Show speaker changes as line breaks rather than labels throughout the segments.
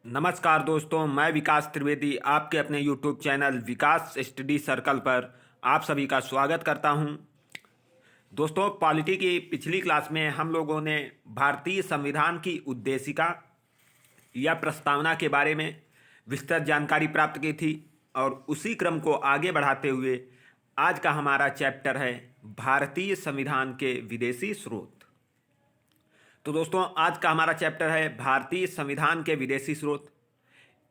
नमस्कार दोस्तों, मैं विकास त्रिवेदी आपके अपने YouTube चैनल विकास स्टडी सर्कल पर आप सभी का स्वागत करता हूं। दोस्तों, पॉलिटी की पिछली क्लास में हम लोगों ने भारतीय संविधान की उद्देशिका या प्रस्तावना के बारे में विस्तृत जानकारी प्राप्त की थी और उसी क्रम को आगे बढ़ाते हुए आज का हमारा चैप्टर है भारतीय संविधान के विदेशी स्रोत। तो दोस्तों, आज का हमारा चैप्टर है भारतीय संविधान के विदेशी स्रोत।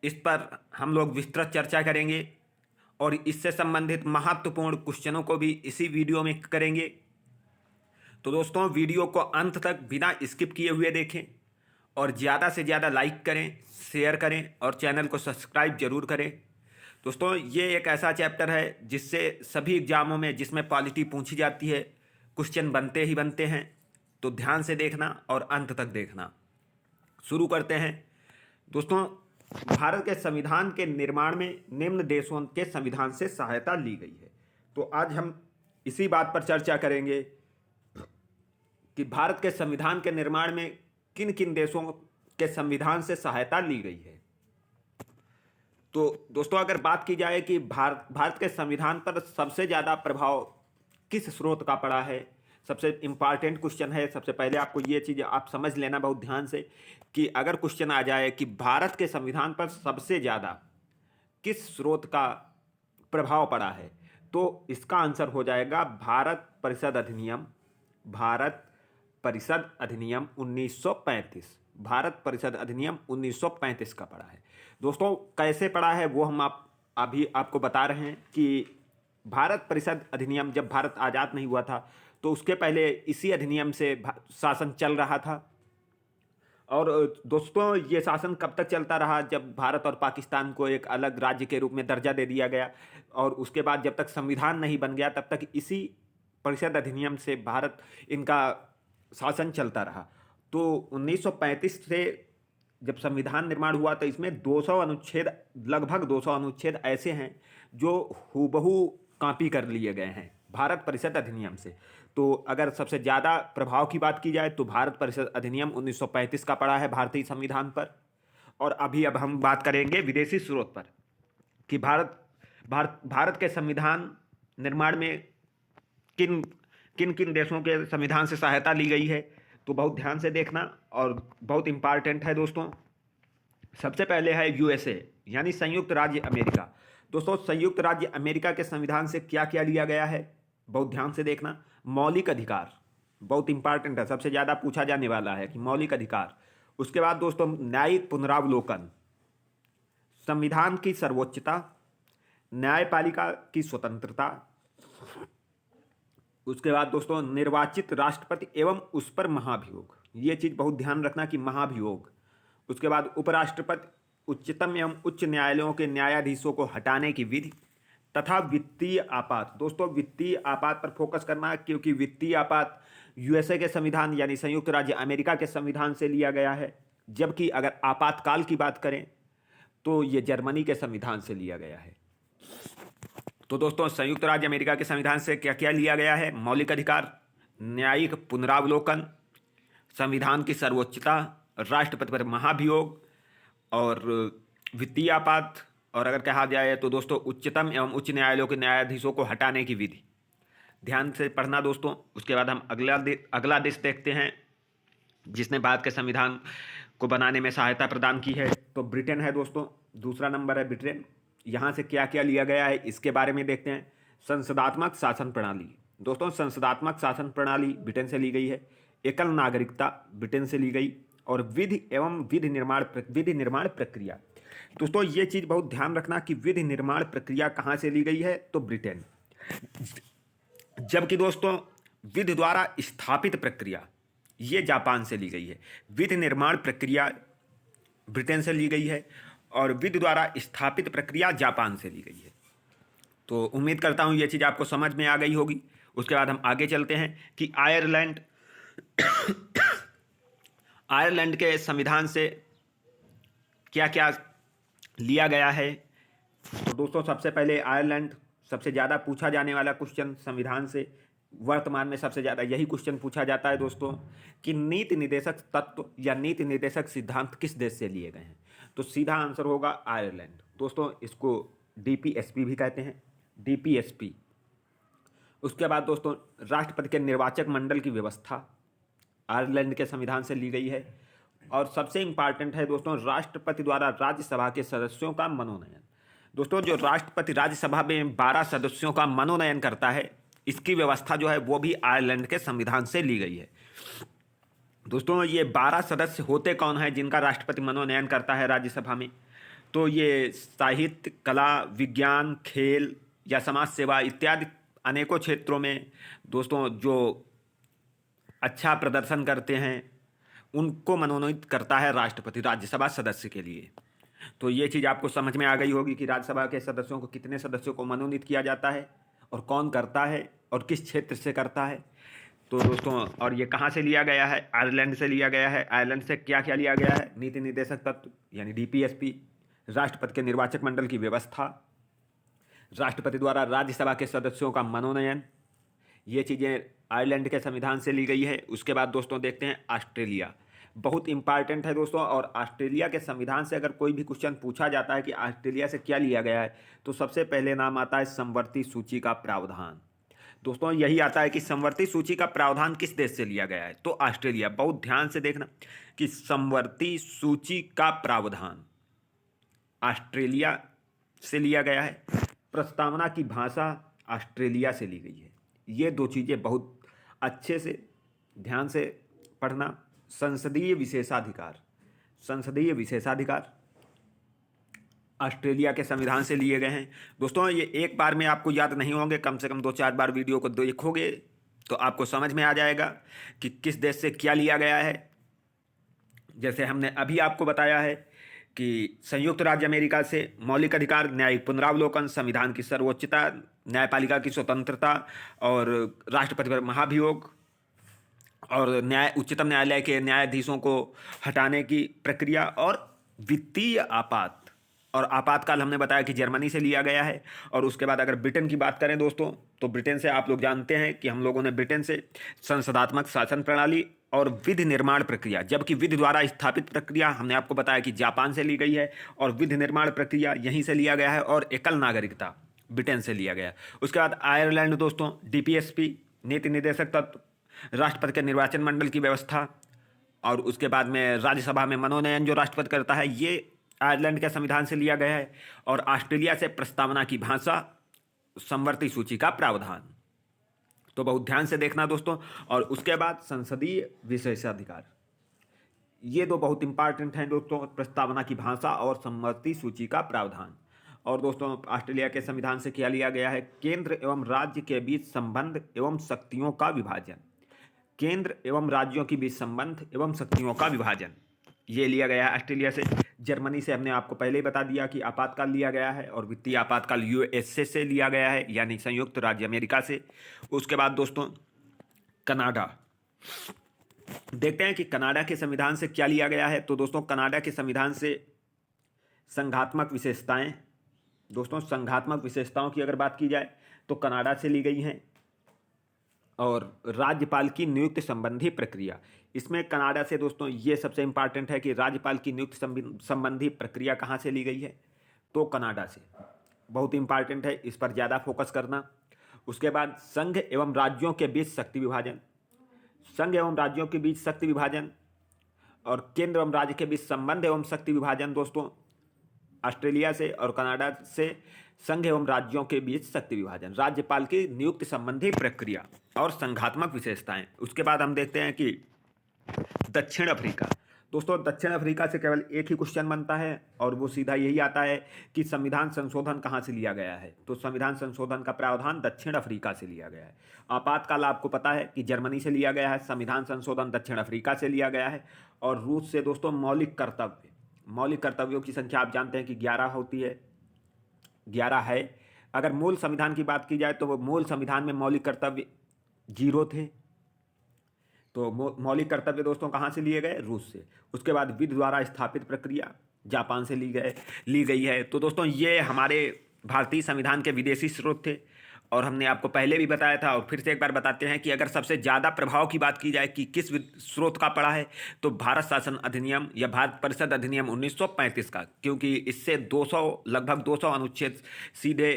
इस पर हम लोग विस्तृत चर्चा करेंगे और इससे संबंधित महत्वपूर्ण क्वेश्चनों को भी इसी वीडियो में करेंगे। तो दोस्तों, वीडियो को अंत तक बिना स्किप किए हुए देखें और ज़्यादा से ज़्यादा लाइक करें, शेयर करें और चैनल को सब्सक्राइब जरूर करें। दोस्तों, ये एक ऐसा चैप्टर है जिससे सभी एग्जामों में जिसमें पॉलिटी पूछी जाती है क्वेश्चन बनते ही बनते हैं। तो ध्यान से देखना और अंत तक देखना। शुरू करते हैं। दोस्तों, भारत के संविधान के निर्माण में निम्न देशों के संविधान से सहायता ली गई है। तो आज हम इसी बात पर चर्चा करेंगे कि भारत के संविधान के निर्माण में किन किन देशों के संविधान से सहायता ली गई है। तो दोस्तों, अगर बात की जाए कि भारत के संविधान पर सबसे ज़्यादा प्रभाव किस स्रोत का पड़ा है, सबसे इम्पॉर्टेंट क्वेश्चन है। सबसे पहले आपको ये चीज़ आप समझ लेना बहुत ध्यान से कि अगर क्वेश्चन आ जाए कि भारत के संविधान पर सबसे ज़्यादा किस स्रोत का प्रभाव पड़ा है, तो इसका आंसर हो जाएगा भारत परिषद अधिनियम। भारत परिषद अधिनियम 1935। भारत परिषद अधिनियम 1935 का पड़ा है। दोस्तों, कैसे पड़ा है वो हम अभी आपको बता रहे हैं कि भारत परिषद अधिनियम जब भारत आज़ाद नहीं हुआ था तो उसके पहले इसी अधिनियम से शासन चल रहा था। और दोस्तों, ये शासन कब तक चलता रहा? जब भारत और पाकिस्तान को एक अलग राज्य के रूप में दर्जा दे दिया गया और उसके बाद जब तक संविधान नहीं बन गया तब तक इसी परिषद अधिनियम से भारत इनका शासन चलता रहा। तो 1935 से जब संविधान निर्माण हुआ तो इसमें 200 अनुच्छेद, लगभग 200 अनुच्छेद ऐसे हैं जो हूबहू कॉपी कर लिए गए हैं भारत परिषद अधिनियम से। तो अगर सबसे ज़्यादा प्रभाव की बात की जाए तो भारत परिषद अधिनियम 1935 का पड़ा है भारतीय संविधान पर। और अब हम बात करेंगे विदेशी स्रोत पर कि भारत के संविधान निर्माण में किन किन किन देशों के संविधान से सहायता ली गई है। तो बहुत ध्यान से देखना और बहुत इंपॉर्टेंट है दोस्तों। सबसे पहले है यूएसए यानी संयुक्त राज्य अमेरिका। दोस्तों, संयुक्त राज्य अमेरिका के संविधान से क्या क्या लिया गया है बहुत ध्यान से देखना। मौलिक अधिकार बहुत इंपॉर्टेंट है, सबसे ज़्यादा पूछा जाने वाला है कि मौलिक अधिकार। उसके बाद दोस्तों न्यायिक पुनरावलोकन, संविधान की सर्वोच्चता, न्यायपालिका की स्वतंत्रता। उसके बाद दोस्तों निर्वाचित राष्ट्रपति एवं उस पर महाभियोग, ये चीज़ बहुत ध्यान रखना कि महाभियोग। उसके बाद उपराष्ट्रपति, उच्चतम एवं उच्च न्यायालयों के न्यायाधीशों को हटाने की विधि तथा वित्तीय आपात। दोस्तों, वित्तीय आपात पर फोकस करना क्योंकि वित्तीय आपात यूएसए के संविधान यानी संयुक्त राज्य अमेरिका के संविधान से लिया गया है, जबकि अगर आपातकाल की बात करें तो ये जर्मनी के संविधान से लिया गया है। तो दोस्तों, संयुक्त राज्य अमेरिका के संविधान से क्या क्या लिया गया है? मौलिक अधिकार, न्यायिक पुनरावलोकन, संविधान की सर्वोच्चता, राष्ट्रपति पर महाभियोग और वित्तीय आपात। और अगर कहा जाए तो दोस्तों उच्चतम एवं उच्च न्यायालयों के न्यायाधीशों को हटाने की विधि। ध्यान से पढ़ना दोस्तों। उसके बाद हम अगला देश देखते हैं जिसने भारत के संविधान को बनाने में सहायता प्रदान की है। तो ब्रिटेन है दोस्तों, दूसरा नंबर है ब्रिटेन। यहाँ से क्या क्या लिया गया है इसके बारे में देखते हैं। संसदात्मक शासन प्रणाली। दोस्तों, संसदात्मक शासन प्रणाली ब्रिटेन से ली गई है। एकल नागरिकता ब्रिटेन से ली गई। और विधि एवं विधि निर्माण प्रक्रिया। दोस्तों, ये चीज़ बहुत ध्यान रखना कि विधि निर्माण प्रक्रिया कहाँ से ली गई है, तो ब्रिटेन। जबकि दोस्तों विधि द्वारा स्थापित प्रक्रिया ये जापान से ली गई है। विधि निर्माण प्रक्रिया ब्रिटेन से ली गई है और विधि द्वारा स्थापित प्रक्रिया जापान से ली गई है। तो उम्मीद करता हूँ ये चीज़ आपको समझ में आ गई होगी। उसके बाद हम आगे चलते हैं कि आयरलैंड के संविधान से क्या क्या लिया गया है। तो दोस्तों, सबसे पहले आयरलैंड, सबसे ज़्यादा पूछा जाने वाला क्वेश्चन संविधान से वर्तमान में सबसे ज़्यादा यही क्वेश्चन पूछा जाता है दोस्तों कि नीति निर्देशक तत्व या नीति निर्देशक सिद्धांत किस देश से लिए गए हैं। तो सीधा आंसर होगा आयरलैंड। दोस्तों इसको डीपीएसपी भी कहते हैं, डीपीएसपी। उसके बाद दोस्तों राष्ट्रपति के निर्वाचक मंडल की व्यवस्था आयरलैंड के संविधान से ली गई है। और सबसे इम्पॉर्टेंट है दोस्तों राष्ट्रपति द्वारा राज्यसभा के सदस्यों का मनोनयन। दोस्तों जो राष्ट्रपति राज्यसभा में 12 सदस्यों का मनोनयन करता है, इसकी व्यवस्था जो है वो भी आयरलैंड के संविधान से ली गई है। दोस्तों ये 12 सदस्य होते कौन हैं जिनका राष्ट्रपति मनोनयन करता है राज्यसभा में? तो ये साहित्य, कला, विज्ञान, खेल या समाज सेवा इत्यादि अनेकों क्षेत्रों में दोस्तों जो अच्छा प्रदर्शन करते हैं उनको मनोनीत करता है राष्ट्रपति राज्यसभा सदस्य के लिए। तो ये चीज़ आपको समझ में आ गई होगी कि राज्यसभा के सदस्यों को, कितने सदस्यों को मनोनीत किया जाता है और कौन करता है और किस क्षेत्र से करता है। तो दोस्तों और ये कहाँ से लिया गया है? आयरलैंड से लिया गया है। आयरलैंड से क्या क्या लिया गया है? नीति निर्देशक तत्व यानी डीपीएसपी, राष्ट्रपति के निर्वाचक मंडल की व्यवस्था, राष्ट्रपति द्वारा राज्यसभा के सदस्यों का मनोनयन, ये चीज़ें आयरलैंड के संविधान से ली गई है। उसके बाद दोस्तों देखते हैं ऑस्ट्रेलिया, बहुत इंपॉर्टेंट है दोस्तों। और ऑस्ट्रेलिया के संविधान से अगर कोई भी क्वेश्चन पूछा जाता है कि ऑस्ट्रेलिया से क्या लिया गया है, तो सबसे पहले नाम आता है समवर्ती सूची का प्रावधान। दोस्तों यही आता है कि समवर्ती सूची का प्रावधान किस देश से लिया गया है, तो ऑस्ट्रेलिया। बहुत ध्यान से देखना कि समवर्ती सूची का प्रावधान ऑस्ट्रेलिया से लिया गया है, प्रस्तावना की भाषा ऑस्ट्रेलिया से ली गई है। ये दो चीज़ें बहुत अच्छे से ध्यान से पढ़ना। संसदीय विशेषाधिकार, संसदीय विशेषाधिकार ऑस्ट्रेलिया के संविधान से लिए गए हैं। दोस्तों ये एक बार में आपको याद नहीं होंगे, कम से कम 2-4 बार वीडियो को देखोगे तो आपको समझ में आ जाएगा कि किस देश से क्या लिया गया है। जैसे हमने अभी आपको बताया है कि संयुक्त राज्य अमेरिका से मौलिक अधिकार, न्यायिक पुनरावलोकन, संविधान की सर्वोच्चता, न्यायपालिका की स्वतंत्रता और राष्ट्रपति पर महाभियोग और उच्चतम न्यायालय के न्यायाधीशों को हटाने की प्रक्रिया और वित्तीय आपात और आपातकाल हमने बताया कि जर्मनी से लिया गया है। और उसके बाद अगर ब्रिटेन की बात करें दोस्तों, तो ब्रिटेन से आप लोग जानते हैं कि हम लोगों ने ब्रिटेन से संसदात्मक शासन प्रणाली और विधि निर्माण प्रक्रिया, जबकि विधि द्वारा स्थापित प्रक्रिया हमने आपको बताया कि जापान से ली गई है और विधि निर्माण प्रक्रिया यहीं से लिया गया है और एकल नागरिकता ब्रिटेन से लिया गया। उसके बाद आयरलैंड दोस्तों डीपीएसपी, नीति निर्देशक तत्व, राष्ट्रपति के निर्वाचन मंडल की व्यवस्था और उसके बाद में राज्यसभा में मनोनयन जो राष्ट्रपति करता है, ये आयरलैंड के संविधान से लिया गया है। और ऑस्ट्रेलिया से प्रस्तावना की भाषा, समवर्ती सूची का प्रावधान। तो बहुत ध्यान से देखना दोस्तों। और उसके बाद संसदीय विशेषाधिकार, ये दो बहुत इंपॉर्टेंट हैं दोस्तों, प्रस्तावना की भाषा और समवर्ती सूची का प्रावधान। और दोस्तों ऑस्ट्रेलिया के संविधान से क्या लिया गया है? केंद्र एवं राज्य के बीच संबंध एवं शक्तियों का विभाजन, केंद्र एवं राज्यों के बीच संबंध एवं शक्तियों का विभाजन, ये लिया गया है ऑस्ट्रेलिया से। जर्मनी से हमने आपको पहले ही बता दिया कि आपातकाल लिया गया है और वित्तीय आपातकाल यूएसए से लिया गया है, यानी संयुक्त राज्य अमेरिका से। उसके बाद दोस्तों कनाडा, देखते हैं कि कनाडा के संविधान से क्या लिया गया है। तो दोस्तों कनाडा के संविधान से संघात्मक विशेषताएं, दोस्तों संघात्मक विशेषताओं की अगर बात की जाए तो कनाडा से ली गई हैं। और राज्यपाल की नियुक्ति संबंधी प्रक्रिया, इसमें कनाडा से दोस्तों ये सबसे इंपॉर्टेंट है कि राज्यपाल की नियुक्ति संबंधी प्रक्रिया कहाँ से ली गई है, तो कनाडा से। बहुत इंपॉर्टेंट है, इस पर ज़्यादा फोकस करना। उसके बाद संघ एवं राज्यों के बीच शक्ति विभाजन, संघ एवं राज्यों के बीच शक्ति विभाजन और केंद्र एवं राज्य के बीच संबंध एवं शक्ति विभाजन दोस्तों ऑस्ट्रेलिया से और कनाडा से संघ एवं राज्यों के बीच शक्ति विभाजन, राज्यपाल की नियुक्ति संबंधी प्रक्रिया और संघात्मक विशेषताएं। उसके बाद हम देखते हैं कि दक्षिण अफ्रीका, दोस्तों दक्षिण अफ्रीका से केवल एक ही क्वेश्चन बनता है और वो सीधा यही आता है कि संविधान संशोधन कहाँ से लिया गया है। तो संविधान संशोधन का प्रावधान दक्षिण अफ्रीका से लिया गया है। आपातकाल आपको पता है कि जर्मनी से लिया गया है, संविधान संशोधन दक्षिण अफ्रीका से लिया गया है। और रूस से दोस्तों मौलिक कर्तव्य, मौलिक कर्तव्यों की संख्या आप जानते हैं कि 11 होती है, 11 है। अगर मूल संविधान की बात की जाए तो वो मूल संविधान में मौलिक कर्तव्य 0 थे। तो मौलिक कर्तव्य दोस्तों कहाँ से लिए गए? रूस से। उसके बाद विधि द्वारा स्थापित प्रक्रिया जापान से ली गई है। तो दोस्तों ये हमारे भारतीय संविधान के विदेशी स्रोत थे। और हमने आपको पहले भी बताया था और फिर से एक बार बताते हैं कि अगर सबसे ज़्यादा प्रभाव की बात की जाए कि किस स्रोत का पड़ा है, तो भारत शासन अधिनियम या भारत परिषद अधिनियम 1935 का, क्योंकि इससे 200 लगभग 200 अनुच्छेद सीधे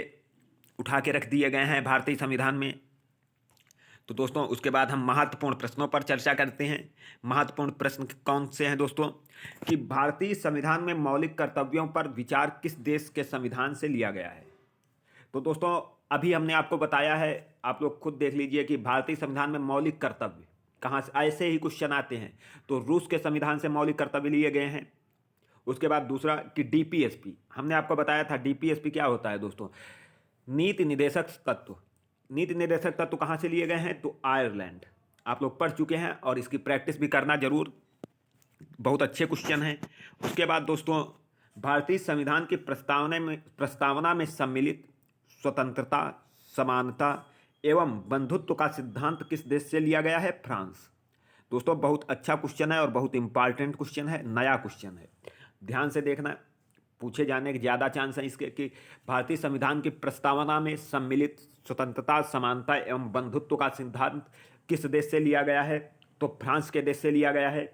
उठा के रख दिए गए हैं भारतीय संविधान में। तो दोस्तों उसके बाद हम महत्वपूर्ण प्रश्नों पर चर्चा करते हैं। महत्वपूर्ण प्रश्न कौन से हैं दोस्तों? कि भारतीय संविधान में मौलिक कर्तव्यों पर विचार किस देश के संविधान से लिया गया है? तो दोस्तों अभी हमने आपको बताया है, आप लोग खुद देख लीजिए कि भारतीय संविधान में मौलिक कर्तव्य कहाँ से, ऐसे ही क्वेश्चन आते हैं तो रूस के संविधान से मौलिक कर्तव्य लिए गए हैं। उसके बाद दूसरा कि डीपीएसपी, हमने आपको बताया था डीपीएसपी क्या होता है दोस्तों, नीति निर्देशक तत्व। नीति निर्देशक तत्व कहाँ से लिए गए हैं? तो आयरलैंड। आप लोग पढ़ चुके हैं और इसकी प्रैक्टिस भी करना जरूर, बहुत अच्छे क्वेश्चन हैं। उसके बाद दोस्तों भारतीय संविधान की प्रस्तावना में सम्मिलित स्वतंत्रता, समानता एवं बंधुत्व का सिद्धांत किस देश से लिया गया है? फ्रांस। दोस्तों बहुत अच्छा क्वेश्चन है और बहुत इंपॉर्टेंट क्वेश्चन है, नया क्वेश्चन है, ध्यान से देखना, पूछे जाने के ज़्यादा चांस है इसके कि भारतीय संविधान की प्रस्तावना में सम्मिलित स्वतंत्रता, समानता एवं बंधुत्व का सिद्धांत किस देश से लिया गया है? तो फ्रांस के देश से लिया गया है।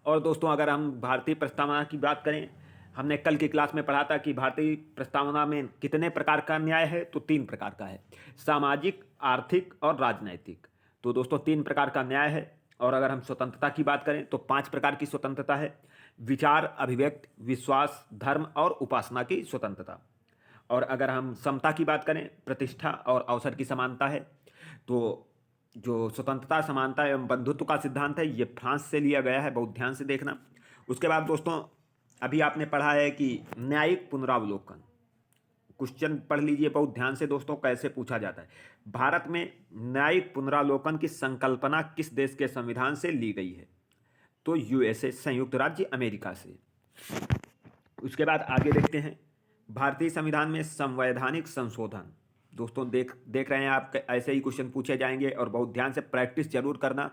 और दोस्तों अगर हम भारतीय प्रस्तावना की बात करें, हमने कल की क्लास में पढ़ा था कि भारतीय प्रस्तावना में कितने प्रकार का न्याय है? तो 3 प्रकार का है, सामाजिक, आर्थिक और राजनैतिक। तो दोस्तों 3 प्रकार का न्याय है। और अगर हम स्वतंत्रता की बात करें तो 5 प्रकार की स्वतंत्रता है, विचार, अभिव्यक्ति, विश्वास, धर्म और उपासना की स्वतंत्रता। और अगर हम समता की बात करें, प्रतिष्ठा और अवसर की समानता है। तो जो स्वतंत्रता, समानता एवं बंधुत्व का सिद्धांत है ये फ्रांस से लिया गया है, बहुत ध्यान से देखना। उसके बाद दोस्तों अभी आपने पढ़ा है कि न्यायिक पुनरावलोकन, क्वेश्चन पढ़ लीजिए बहुत ध्यान से दोस्तों, कैसे पूछा जाता है। भारत में न्यायिक पुनरावलोकन की संकल्पना किस देश के संविधान से ली गई है? तो यूएसए, संयुक्त राज्य अमेरिका से। उसके बाद आगे देखते हैं, भारतीय संविधान में संवैधानिक संशोधन। दोस्तों देख रहे हैं आप, ऐसे ही क्वेश्चन पूछे जाएंगे और बहुत ध्यान से प्रैक्टिस जरूर करना।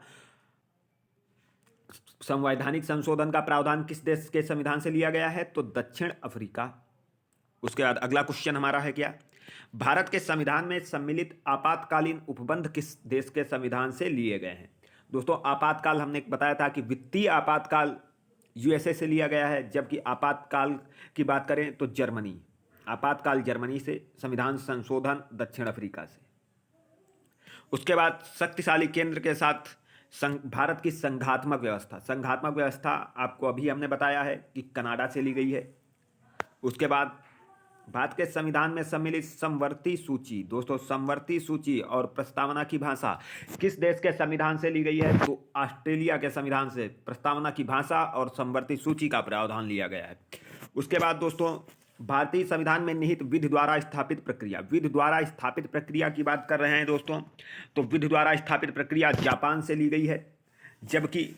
संवैधानिक संशोधन का प्रावधान किस देश के संविधान से लिया गया है? तो दक्षिण अफ्रीका। उसके बाद अगला क्वेश्चन हमारा है क्या, भारत के संविधान में सम्मिलित आपातकालीन उपबंध किस देश के संविधान से लिए गए हैं? दोस्तों आपातकाल हमने बताया था कि वित्तीय आपातकाल यूएसए से लिया गया है, जबकि आपातकाल की बात करें तो जर्मनी, आपातकाल जर्मनी से, संविधान संशोधन दक्षिण अफ्रीका से। उसके बाद शक्तिशाली केंद्र के साथ भारत की संघात्मक व्यवस्था। संघात्मक व्यवस्था आपको अभी हमने बताया है कि कनाडा से ली गई है। उसके बाद भारत के संविधान में सम्मिलित समवर्ती सूची, दोस्तों समवर्ती सूची और प्रस्तावना की भाषा किस देश के संविधान से ली गई है? तो ऑस्ट्रेलिया के संविधान से प्रस्तावना की भाषा और समवर्ती सूची का प्रावधान लिया गया है। उसके बाद दोस्तों भारतीय संविधान में निहित विधि द्वारा स्थापित प्रक्रिया, विधि द्वारा स्थापित प्रक्रिया की बात कर रहे हैं दोस्तों, तो विधि द्वारा स्थापित प्रक्रिया जापान से ली गई है। जबकि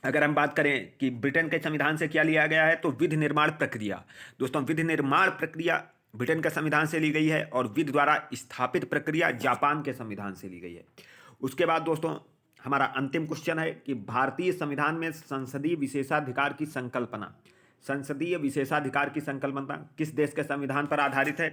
अगर हम बात करें कि ब्रिटेन के संविधान से क्या लिया गया है, तो विधि निर्माण प्रक्रिया। दोस्तों विधि निर्माण प्रक्रिया ब्रिटेन के संविधान से ली गई है और विधि द्वारा स्थापित प्रक्रिया जापान के संविधान से ली गई है। उसके बाद दोस्तों हमारा अंतिम क्वेश्चन है कि भारतीय संविधान में संसदीय विशेषाधिकार की संकल्पना, संसदीय विशेषाधिकार की संकल्पना किस देश के संविधान पर आधारित है?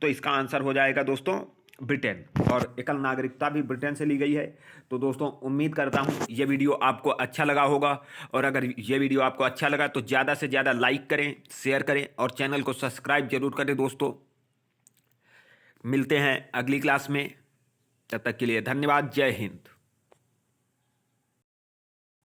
तो इसका आंसर हो जाएगा दोस्तों ब्रिटेन, और एकल नागरिकता भी ब्रिटेन से ली गई है। तो दोस्तों उम्मीद करता हूँ ये वीडियो आपको अच्छा लगा होगा, और अगर ये वीडियो आपको अच्छा लगा तो ज़्यादा से ज़्यादा लाइक करें, शेयर करें और चैनल को सब्सक्राइब जरूर करें दोस्तों। मिलते हैं अगली क्लास में, तब तक के लिए धन्यवाद, जय हिंद।